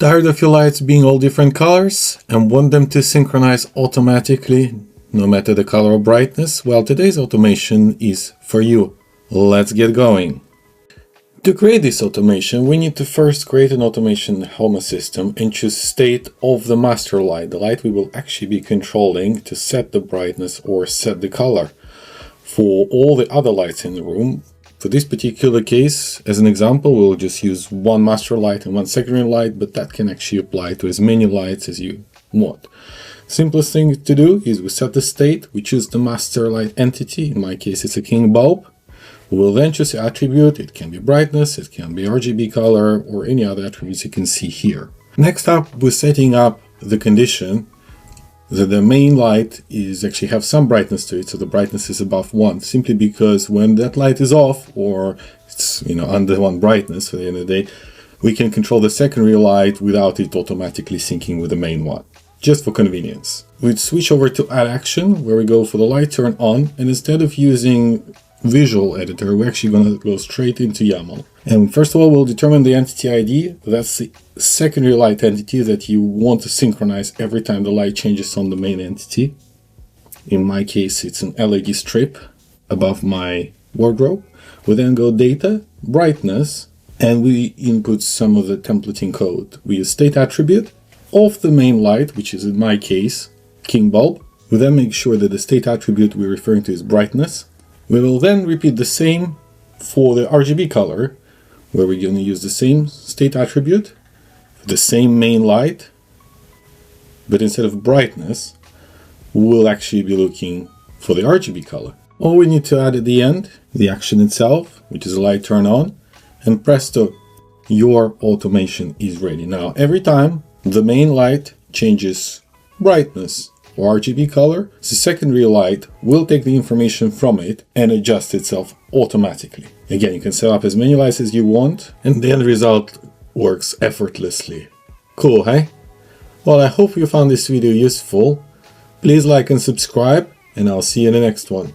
Tired of your lights being all different colors and want them to synchronize automatically no matter the color or brightness? Well, today's automation is for you. Let's get going. To create this automation, we need to first create an automation Home Assistant and choose state of the master light, the light we will actually be controlling to set the brightness or set the color. For all the other lights in the room, for this particular case, as an example, we'll just use one master light and one secondary light, but that can actually apply to as many lights as you want. Simplest thing to do is we set the state, we choose the master light entity, in my case it's a king bulb. We will then choose the attribute, it can be brightness, it can be RGB color, or any other attributes you can see here. Next up, we're setting up the condition that the main light is actually have some brightness to it, so the brightness is above 1, simply because when that light is off, or it's under 1 brightness at the end of the day, we can control the secondary light without it automatically syncing with the main one, just for convenience. We'd switch over to add action, where we go for the light turn on, and instead of using visual editor, we're actually going to go straight into YAML. And first of all, we'll determine the entity ID. That's the secondary light entity that you want to synchronize every time the light changes on the main entity. In my case, it's an LED strip above my wardrobe. We then go data, brightness, and we input some of the templating code. We use state attribute of the main light, which is in my case, king bulb. We then make sure that the state attribute we're referring to is brightness. We will then repeat the same for the RGB color, where we're going to use the same state attribute, the same main light, but instead of brightness, we'll actually be looking for the RGB color. All we need to add at the end, the action itself, which is a light turn on, and presto, your automation is ready. Now, every time the main light changes brightness or RGB color, the secondary light will take the information from it and adjust itself automatically. Again, you can set up as many lights as you want, and the end result works effortlessly. Cool, hey? Well, I hope you found this video useful. Please like and subscribe, and I'll see you in the next one.